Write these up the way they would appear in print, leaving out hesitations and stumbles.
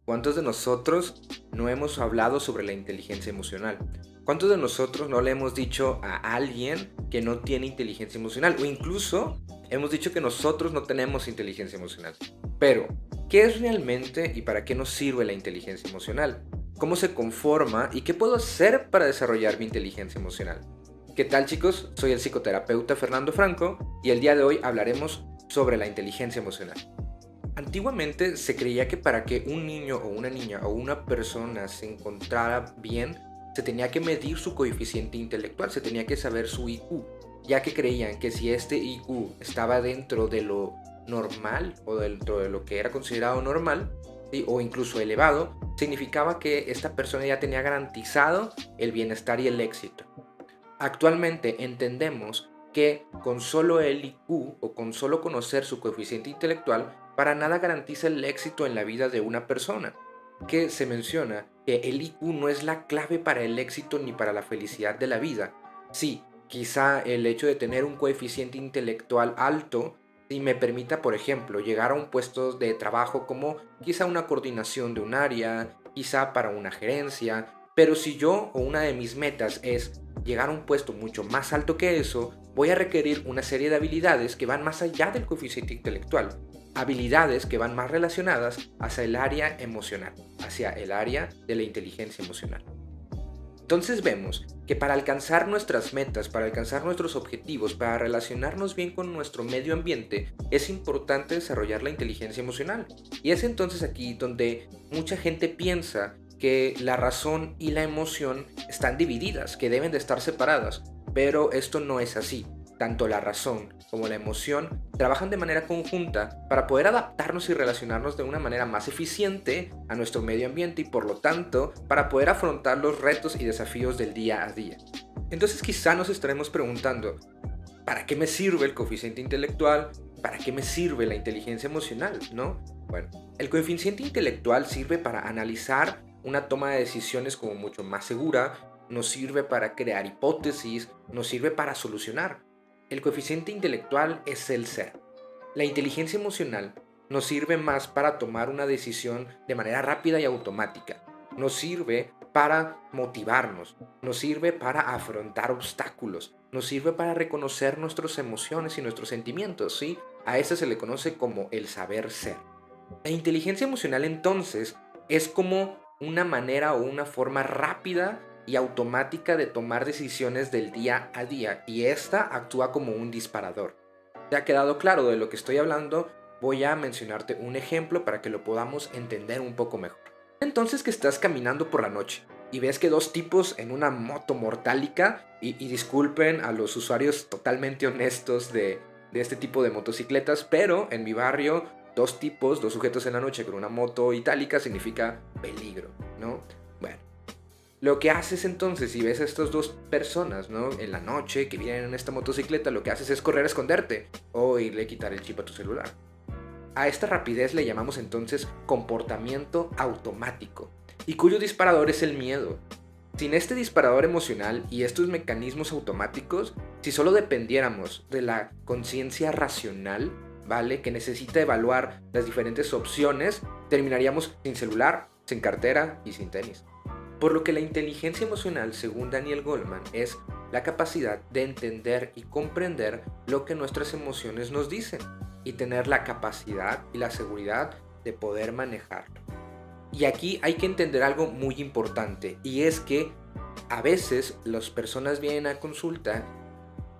¿Cuántos de nosotros no hemos hablado sobre la inteligencia emocional? ¿Cuántos de nosotros no le hemos dicho a alguien que no tiene inteligencia emocional? O incluso hemos dicho que nosotros no tenemos inteligencia emocional. Pero, ¿qué es realmente y para qué nos sirve la inteligencia emocional? ¿Cómo se conforma y qué puedo hacer para desarrollar mi inteligencia emocional? ¿Qué tal, chicos? Soy el psicoterapeuta Fernando Franco y el día de hoy hablaremos sobre la inteligencia emocional. Antiguamente se creía que para que un niño o una niña o una persona se encontrara bien, se tenía que medir su coeficiente intelectual, se tenía que saber su IQ, ya que creían que si este IQ estaba dentro de lo normal o dentro de lo que era considerado normal, ¿sí? O incluso elevado, significaba que esta persona ya tenía garantizado el bienestar y el éxito. Actualmente entendemos que con solo el IQ o con solo conocer su coeficiente intelectual, para nada garantiza el éxito en la vida de una persona. Que se menciona que el IQ no es la clave para el éxito ni para la felicidad de la vida. Sí, quizá el hecho de tener un coeficiente intelectual alto sí me permita, por ejemplo, llegar a un puesto de trabajo como quizá una coordinación de un área, quizá para una gerencia, pero si yo o una de mis metas es llegar a un puesto mucho más alto que eso, voy a requerir una serie de habilidades que van más allá del coeficiente intelectual. Habilidades que van más relacionadas hacia el área emocional, hacia el área de la inteligencia emocional. Entonces vemos que para alcanzar nuestras metas, para alcanzar nuestros objetivos, para relacionarnos bien con nuestro medio ambiente, es importante desarrollar la inteligencia emocional. Y es entonces aquí donde mucha gente piensa que la razón y la emoción están divididas, que deben de estar separadas, pero esto no es así. Tanto la razón como la emoción trabajan de manera conjunta para poder adaptarnos y relacionarnos de una manera más eficiente a nuestro medio ambiente y por lo tanto para poder afrontar los retos y desafíos del día a día. Entonces quizá nos estaremos preguntando, ¿para qué me sirve el coeficiente intelectual? ¿Para qué me sirve la inteligencia emocional? ¿No? Bueno, el coeficiente intelectual sirve para analizar una toma de decisiones como mucho más segura, nos sirve para crear hipótesis, nos sirve para solucionar. El coeficiente intelectual es el ser. La inteligencia emocional nos sirve más para tomar una decisión de manera rápida y automática. Nos sirve para motivarnos, nos sirve para afrontar obstáculos, nos sirve para reconocer nuestras emociones y nuestros sentimientos, ¿sí? A eso se le conoce como el saber ser. La inteligencia emocional entonces es como una manera o una forma rápida y automática de tomar decisiones del día a día y esta actúa como un disparador. ¿Te ha quedado claro de lo que estoy hablando? Voy a mencionarte un ejemplo para que lo podamos entender un poco mejor. Entonces que estás caminando por la noche y ves que dos tipos en una moto mortálica, y disculpen a los usuarios totalmente honestos de este tipo de motocicletas, pero en mi barrio dos tipos, dos sujetos en la noche con una moto itálica significa peligro, ¿no? Bueno, lo que haces entonces, si ves a estas dos personas, ¿no? En la noche que vienen en esta motocicleta, lo que haces es correr a esconderte o irle a quitar el chip a tu celular. A esta rapidez le llamamos entonces comportamiento automático, y cuyo disparador es el miedo. Sin este disparador emocional y estos mecanismos automáticos, si solo dependiéramos de la conciencia racional, ¿vale? Que necesita evaluar las diferentes opciones, terminaríamos sin celular, sin cartera y sin tenis. Por lo que la inteligencia emocional, según Daniel Goleman, es la capacidad de entender y comprender lo que nuestras emociones nos dicen y tener la capacidad y la seguridad de poder manejarlo. Y aquí hay que entender algo muy importante, y es que a veces las personas vienen a consulta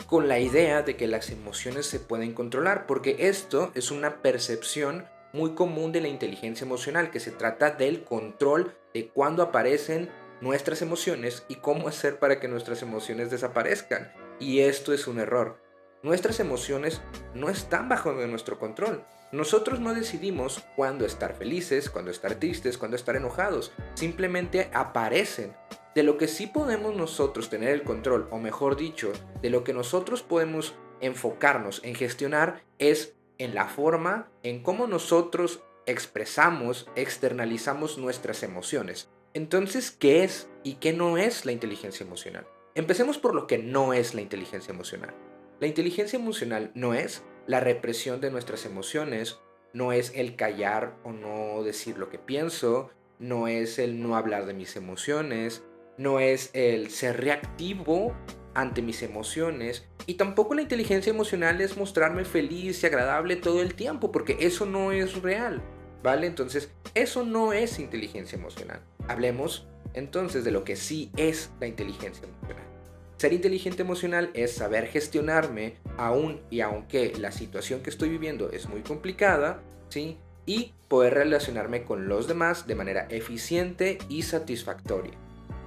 con la idea de que las emociones se pueden controlar, porque esto es una percepción muy común de la inteligencia emocional, que se trata del control de cuándo aparecen nuestras emociones y cómo hacer para que nuestras emociones desaparezcan. Y esto es un error. Nuestras emociones no están bajo de nuestro control. Nosotros no decidimos cuándo estar felices, cuándo estar tristes, cuándo estar enojados. Simplemente aparecen. De lo que sí podemos nosotros tener el control, o mejor dicho, de lo que nosotros podemos enfocarnos en gestionar, es en la forma en cómo nosotros expresamos, externalizamos nuestras emociones. Entonces, ¿qué es y qué no es la inteligencia emocional? Empecemos por lo que no es la inteligencia emocional. La inteligencia emocional no es la represión de nuestras emociones, no es el callar o no decir lo que pienso, no es el no hablar de mis emociones, no es el ser reactivo ante mis emociones, y tampoco la inteligencia emocional es mostrarme feliz y agradable todo el tiempo, porque eso no es real, ¿vale? Entonces, eso no es inteligencia emocional. Hablemos entonces de lo que sí es la inteligencia emocional. Ser inteligente emocional es saber gestionarme aún y aunque la situación que estoy viviendo es muy complicada, ¿sí? Y poder relacionarme con los demás de manera eficiente y satisfactoria.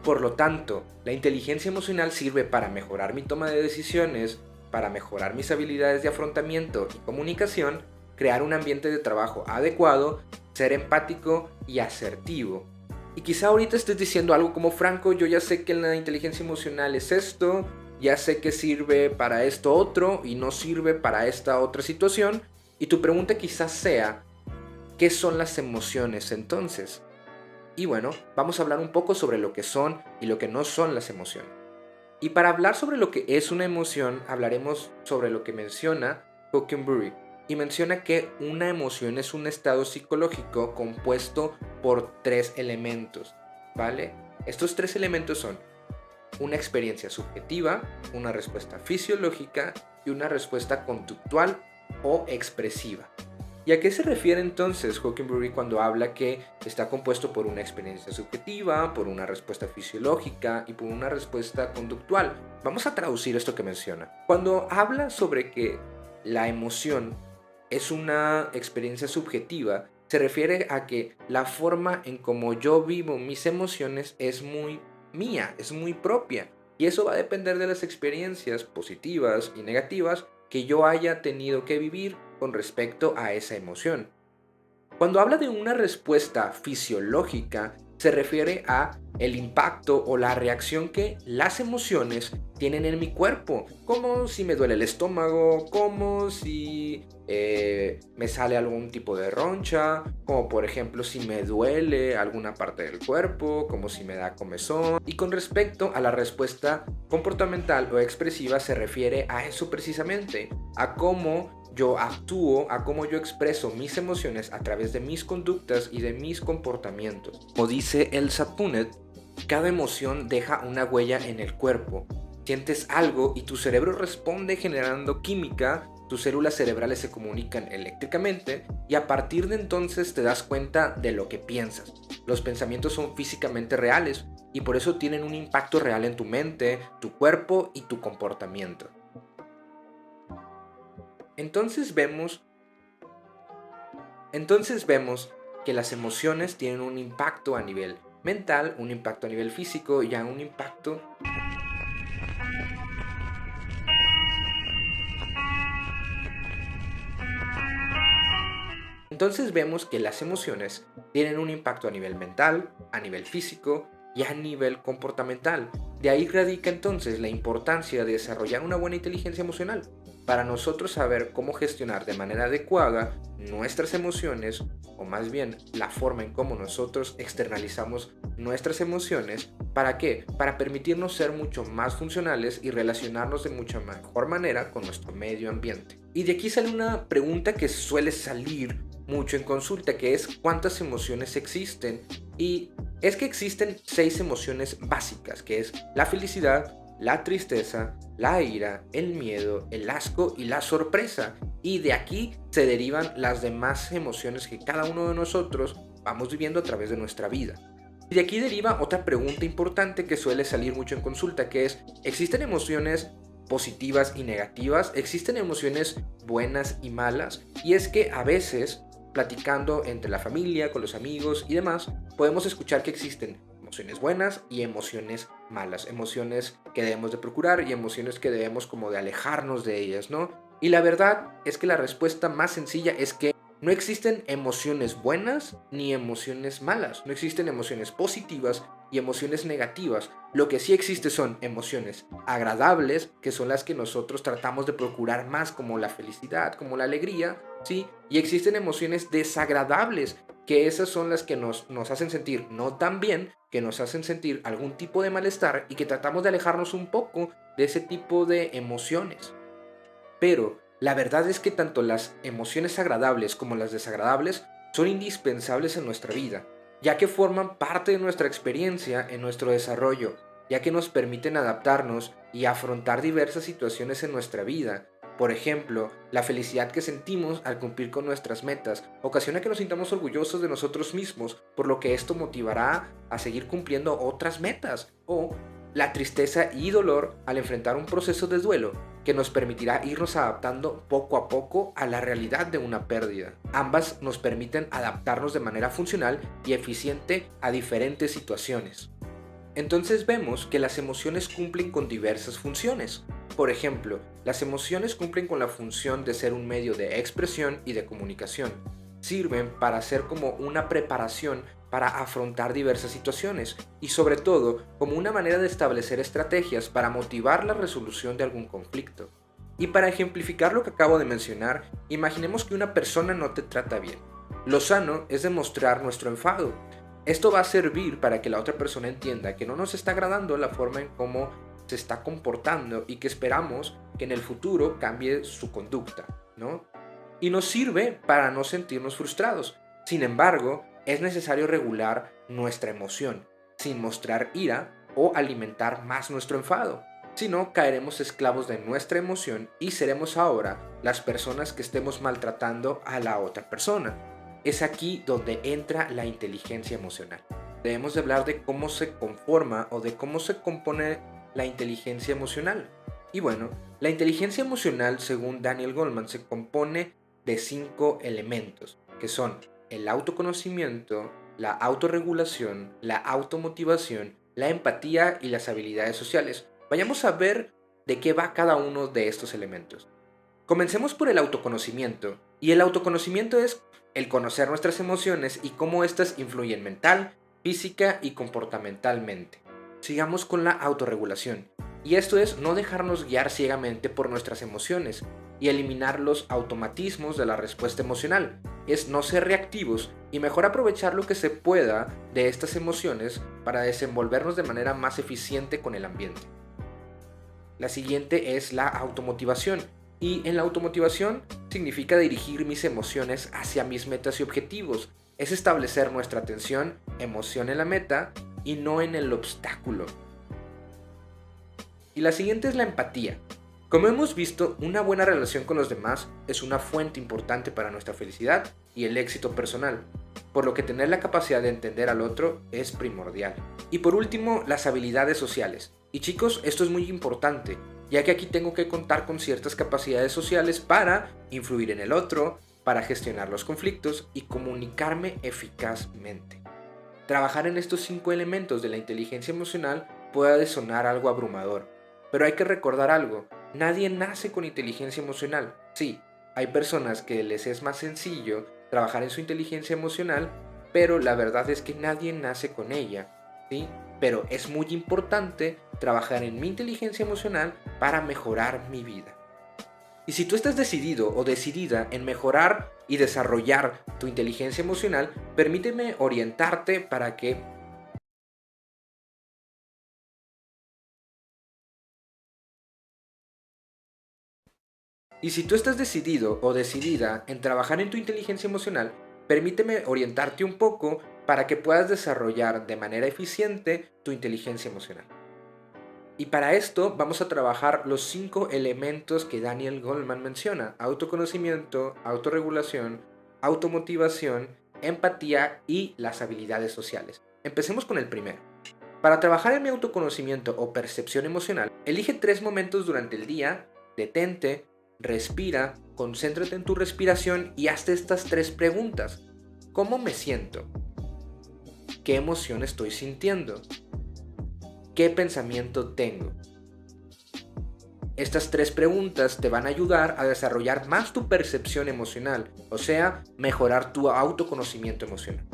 Por lo tanto, la inteligencia emocional sirve para mejorar mi toma de decisiones, para mejorar mis habilidades de afrontamiento y comunicación, crear un ambiente de trabajo adecuado, ser empático y asertivo. Y quizá ahorita estés diciendo algo como: Franco, yo ya sé que la inteligencia emocional es esto, ya sé que sirve para esto otro y no sirve para esta otra situación. Y tu pregunta quizás sea: ¿qué son las emociones entonces? Y bueno, vamos a hablar un poco sobre lo que son y lo que no son las emociones. Y para hablar sobre lo que es una emoción, hablaremos sobre lo que menciona Hockenberry. Y menciona que una emoción es un estado psicológico compuesto por tres elementos, ¿vale? Estos tres elementos son una experiencia subjetiva, una respuesta fisiológica y una respuesta conductual o expresiva. ¿Y a qué se refiere entonces Hockenberry cuando habla que está compuesto por una experiencia subjetiva, por una respuesta fisiológica y por una respuesta conductual? Vamos a traducir esto que menciona. Cuando habla sobre que la emoción es una experiencia subjetiva, se refiere a que la forma en cómo yo vivo mis emociones es muy mía, es muy propia. Y eso va a depender de las experiencias positivas y negativas que yo haya tenido que vivir con respecto a esa emoción. Cuando habla de una respuesta fisiológica, se refiere a el impacto o la reacción que las emociones tienen en mi cuerpo, como si me duele el estómago, como si me sale algún tipo de roncha, como por ejemplo si me duele alguna parte del cuerpo, como si me da comezón. Y con respecto a la respuesta comportamental o expresiva, se refiere a eso precisamente, a cómo yo actúo, a cómo yo expreso mis emociones a través de mis conductas y de mis comportamientos. Como dice Elsa Punet, cada emoción deja una huella en el cuerpo. Sientes algo y tu cerebro responde generando química, tus células cerebrales se comunican eléctricamente y a partir de entonces te das cuenta de lo que piensas. Los pensamientos son físicamente reales y por eso tienen un impacto real en tu mente, tu cuerpo y tu comportamiento. Entonces vemos que las emociones tienen un impacto a nivel mental, un impacto a nivel físico y un impacto. Entonces vemos que las emociones tienen un impacto a nivel mental, a nivel físico y a nivel comportamental. De ahí radica entonces la importancia de desarrollar una buena inteligencia emocional para nosotros saber cómo gestionar de manera adecuada nuestras emociones, o más bien la forma en cómo nosotros externalizamos nuestras emociones. ¿Para qué? Para permitirnos ser mucho más funcionales y relacionarnos de mucha mejor manera con nuestro medio ambiente. Y de aquí sale una pregunta que suele salir mucho en consulta, que es: ¿cuántas emociones existen? Y es que existen 6 emociones básicas, que es la felicidad, la tristeza, la ira, el miedo, el asco y la sorpresa. Y de aquí se derivan las demás emociones que cada uno de nosotros vamos viviendo a través de nuestra vida. Y de aquí deriva otra pregunta importante que suele salir mucho en consulta, que es: ¿existen emociones positivas y negativas? ¿Existen emociones buenas y malas? Y es que a veces, platicando entre la familia, con los amigos y demás, podemos escuchar que existen emociones buenas y emociones malas, emociones que debemos de procurar y emociones que debemos como de alejarnos de ellas, ¿no? Y la verdad es que la respuesta más sencilla es que no existen emociones buenas ni emociones malas, no existen emociones positivas y emociones negativas. Lo que sí existe son emociones agradables, que son las que nosotros tratamos de procurar más, como la felicidad, como la alegría, ¿sí? Y existen emociones desagradables, que esas son las que nos hacen sentir no tan bien, que nos hacen sentir algún tipo de malestar y que tratamos de alejarnos un poco de ese tipo de emociones. Pero La verdad es que tanto las emociones agradables como las desagradables son indispensables en nuestra vida, ya que forman parte de nuestra experiencia en nuestro desarrollo, ya que nos permiten adaptarnos y afrontar diversas situaciones en nuestra vida. Por ejemplo, la felicidad que sentimos al cumplir con nuestras metas ocasiona que nos sintamos orgullosos de nosotros mismos, por lo que esto motivará a seguir cumpliendo otras metas. O la tristeza y dolor al enfrentar un proceso de duelo que nos permitirá irnos adaptando poco a poco a la realidad de una pérdida. Ambas nos permiten adaptarnos de manera funcional y eficiente a diferentes situaciones. Entonces vemos que las emociones cumplen con diversas funciones. Por ejemplo, las emociones cumplen con la función de ser un medio de expresión y de comunicación. Sirven para ser como una preparación para afrontar diversas situaciones y sobre todo como una manera de establecer estrategias para motivar la resolución de algún conflicto. Y para ejemplificar lo que acabo de mencionar, imaginemos que una persona no te trata bien. Lo sano es demostrar nuestro enfado. Esto va a servir para que la otra persona entienda que no nos está agradando la forma en cómo se está comportando y que esperamos que en el futuro cambie su conducta, ¿no? Y nos sirve para no sentirnos frustrados. Sin embargo, es necesario regular nuestra emoción, sin mostrar ira o alimentar más nuestro enfado. Si no, caeremos esclavos de nuestra emoción y seremos ahora las personas que estemos maltratando a la otra persona. Es aquí donde entra la inteligencia emocional. Debemos de hablar de cómo se conforma o de cómo se compone la inteligencia emocional. Y bueno, la inteligencia emocional, según Daniel Goleman, se compone de 5 elementos, que son el autoconocimiento, la autorregulación, la automotivación, la empatía y las habilidades sociales. Vayamos a ver de qué va cada uno de estos elementos. Comencemos por el autoconocimiento, y el autoconocimiento es el conocer nuestras emociones y cómo éstas influyen mental, física y comportamentalmente. Sigamos con la autorregulación, y esto es no dejarnos guiar ciegamente por nuestras emociones y eliminar los automatismos de la respuesta emocional. Es no ser reactivos y mejor aprovechar lo que se pueda de estas emociones para desenvolvernos de manera más eficiente con el ambiente. La siguiente es la automotivación. Y en la automotivación significa dirigir mis emociones hacia mis metas y objetivos. Es establecer nuestra atención, emoción en la meta y no en el obstáculo. Y la siguiente es la empatía. Como hemos visto, una buena relación con los demás es una fuente importante para nuestra felicidad y el éxito personal, por lo que tener la capacidad de entender al otro es primordial. Y por último, las habilidades sociales. Y chicos, esto es muy importante, ya que aquí tengo que contar con ciertas capacidades sociales para influir en el otro, para gestionar los conflictos y comunicarme eficazmente. Trabajar en estos 5 elementos de la inteligencia emocional puede sonar algo abrumador, pero hay que recordar algo, nadie nace con inteligencia emocional. Sí, hay personas que les es más sencillo trabajar en su inteligencia emocional, pero la verdad es que nadie nace con ella, ¿sí? Pero es muy importante trabajar en mi inteligencia emocional para mejorar mi vida. Y si tú estás decidido o decidida en mejorar y desarrollar tu inteligencia emocional, permíteme orientarte para que Y si tú estás decidido o decidida en trabajar en tu inteligencia emocional, permíteme orientarte un poco para que puedas desarrollar de manera eficiente tu inteligencia emocional. Y para esto vamos a trabajar los 5 elementos que Daniel Goleman menciona: autoconocimiento, autorregulación, automotivación, empatía y las habilidades sociales. Empecemos con el primero. Para trabajar en mi autoconocimiento o percepción emocional, elige 3 momentos durante el día, detente, respira, concéntrate en tu respiración y hazte estas 3 preguntas. ¿Cómo me siento? ¿Qué emoción estoy sintiendo? ¿Qué pensamiento tengo? Estas 3 preguntas te van a ayudar a desarrollar más tu percepción emocional, o sea, mejorar tu autoconocimiento emocional.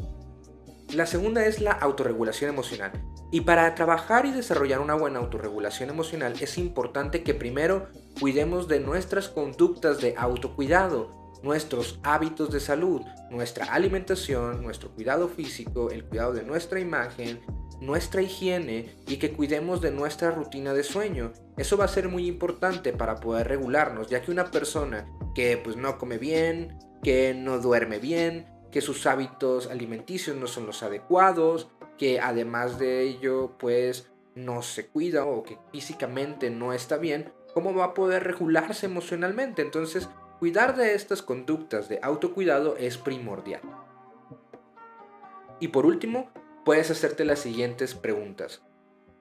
La segunda es la autorregulación emocional. Y para trabajar y desarrollar una buena autorregulación emocional es importante que primero cuidemos de nuestras conductas de autocuidado, nuestros hábitos de salud, nuestra alimentación, nuestro cuidado físico, el cuidado de nuestra imagen nuestra higiene y que cuidemos de nuestra rutina de sueño. Eso va a ser muy importante para poder regularnos, ya que una persona que pues no come bien, que no duerme bien, que sus hábitos alimenticios no son los adecuados, que además de ello pues no se cuida o que físicamente no está bien, ¿cómo va a poder regularse emocionalmente? Entonces, cuidar de estas conductas de autocuidado es primordial. Y por último, puedes hacerte las siguientes preguntas.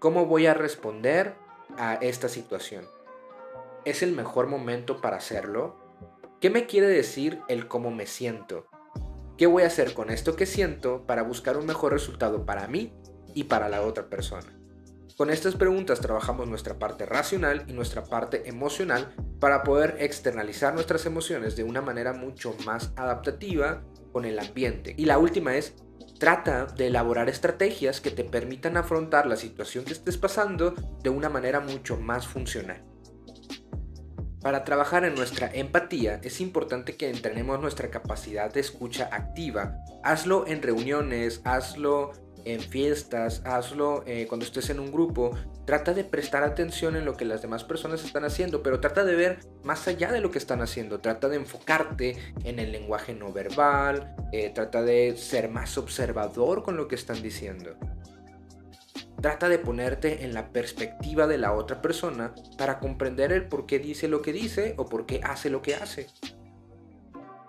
¿Cómo voy a responder a esta situación? ¿Es el mejor momento para hacerlo? ¿Qué me quiere decir el cómo me siento? ¿Qué voy a hacer con esto que siento para buscar un mejor resultado para mí y para la otra persona? Con estas preguntas trabajamos nuestra parte racional y nuestra parte emocional para poder externalizar nuestras emociones de una manera mucho más adaptativa con el ambiente. Y la última es, trata de elaborar estrategias que te permitan afrontar la situación que estés pasando de una manera mucho más funcional. Para trabajar en nuestra empatía es importante que entrenemos nuestra capacidad de escucha activa. Hazlo en reuniones, hazlo en fiestas, hazlo cuando estés en un grupo. Trata de prestar atención en lo que las demás personas están haciendo, pero trata de ver más allá de lo que están haciendo. Trata de enfocarte en el lenguaje no verbal, trata de ser más observador con lo que están diciendo. Trata de ponerte en la perspectiva de la otra persona para comprender el por qué dice lo que dice o por qué hace lo que hace.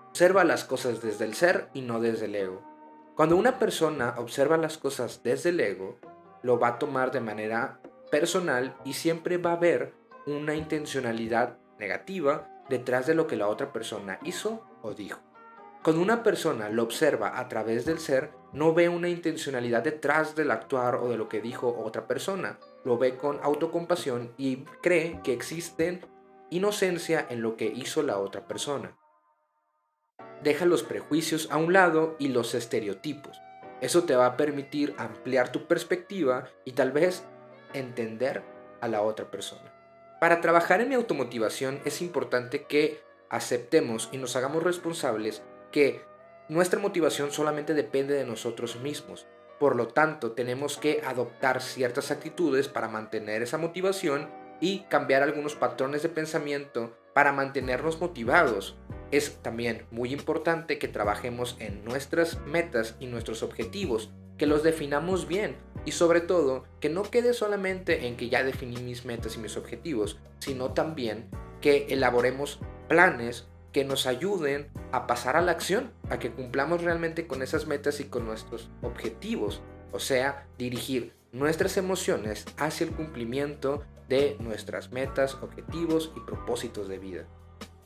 Observa las cosas desde el ser y no desde el ego. Cuando una persona observa las cosas desde el ego, lo va a tomar de manera personal y siempre va a haber una intencionalidad negativa detrás de lo que la otra persona hizo o dijo. Cuando una persona lo observa a través del ser, no ve una intencionalidad detrás del actuar o de lo que dijo otra persona. Lo ve con autocompasión y cree que existe inocencia en lo que hizo la otra persona. Deja los prejuicios a un lado y los estereotipos. Eso te va a permitir ampliar tu perspectiva y tal vez entender a la otra persona. Para trabajar en mi automotivación es importante que aceptemos y nos hagamos responsables que nuestra motivación solamente depende de nosotros mismos. Por lo tanto, tenemos que adoptar ciertas actitudes para mantener esa motivación y cambiar algunos patrones de pensamiento para mantenernos motivados. Es también muy importante que trabajemos en nuestras metas y nuestros objetivos, que los definamos bien y sobre todo que no quede solamente en que ya definí mis metas y mis objetivos, sino también que elaboremos planes que nos ayuden a pasar a la acción, a que cumplamos realmente con esas metas y con nuestros objetivos, o sea, dirigir nuestras emociones hacia el cumplimiento de nuestras metas, objetivos y propósitos de vida.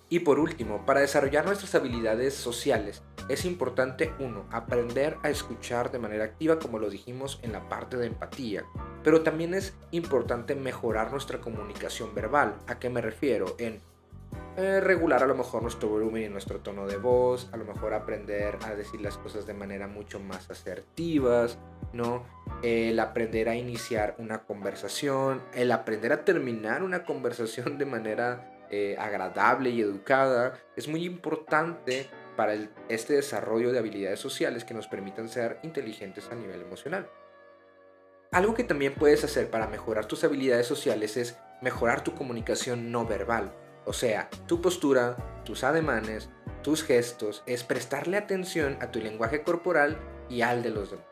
Y por último, para desarrollar nuestras habilidades sociales, es importante, 1, aprender a escuchar de manera activa, como lo dijimos en la parte de empatía, pero también es importante mejorar nuestra comunicación verbal. ¿A qué me refiero? En regular a lo mejor nuestro volumen y nuestro tono de voz, a lo mejor aprender a decir las cosas de manera mucho más asertivas, ¿no? El aprender a iniciar una conversación, el aprender a terminar una conversación de manera agradable y educada, es muy importante para este desarrollo de habilidades sociales que nos permitan ser inteligentes a nivel emocional. Algo que también puedes hacer para mejorar tus habilidades sociales es mejorar tu comunicación no verbal. O sea, tu postura, tus ademanes, tus gestos, es prestarle atención a tu lenguaje corporal y al de los demás.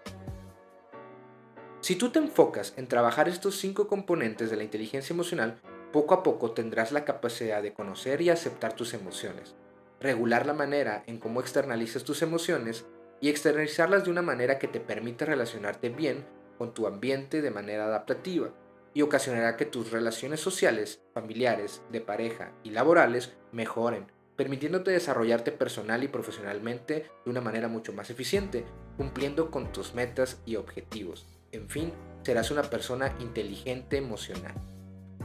Si tú te enfocas en trabajar estos 5 componentes de la inteligencia emocional, poco a poco tendrás la capacidad de conocer y aceptar tus emociones, regular la manera en cómo externalizas tus emociones y externalizarlas de una manera que te permita relacionarte bien con tu ambiente de manera adaptativa y ocasionará que tus relaciones sociales, familiares, de pareja y laborales mejoren, permitiéndote desarrollarte personal y profesionalmente de una manera mucho más eficiente, cumpliendo con tus metas y objetivos. En fin, serás una persona inteligente emocional.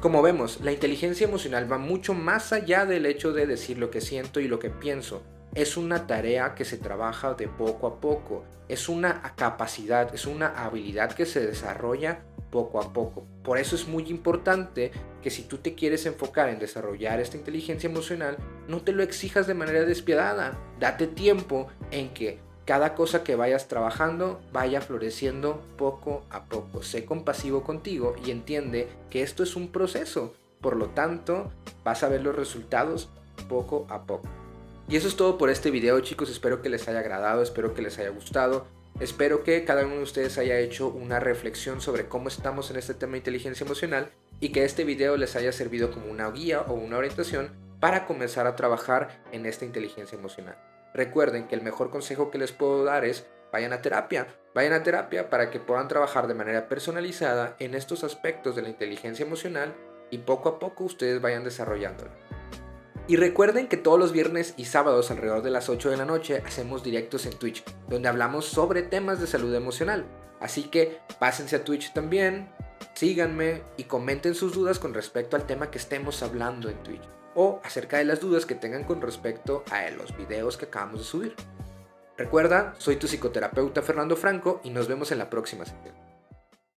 Como vemos, la inteligencia emocional va mucho más allá del hecho de decir lo que siento y lo que pienso. Es una tarea que se trabaja de poco a poco, es una capacidad, es una habilidad que se desarrolla poco a poco. Por eso es muy importante que si tú te quieres enfocar en desarrollar esta inteligencia emocional, no te lo exijas de manera despiadada. Date tiempo en que cada cosa que vayas trabajando vaya floreciendo poco a poco. Sé compasivo contigo y entiende que esto es un proceso. Por lo tanto, vas a ver los resultados poco a poco. Y eso es todo por este video, chicos. Espero que les haya agradado, espero que les haya gustado. Espero que cada uno de ustedes haya hecho una reflexión sobre cómo estamos en este tema de inteligencia emocional y que este video les haya servido como una guía o una orientación para comenzar a trabajar en esta inteligencia emocional. Recuerden que el mejor consejo que les puedo dar es vayan a terapia para que puedan trabajar de manera personalizada en estos aspectos de la inteligencia emocional y poco a poco ustedes vayan desarrollándola. Y recuerden que todos los viernes y sábados alrededor de las 8 de la noche hacemos directos en Twitch, donde hablamos sobre temas de salud emocional. Así que pásense a Twitch también, síganme y comenten sus dudas con respecto al tema que estemos hablando en Twitch, o acerca de las dudas que tengan con respecto a los videos que acabamos de subir. Recuerda, soy tu psicoterapeuta Fernando Franco y nos vemos en la próxima sesión.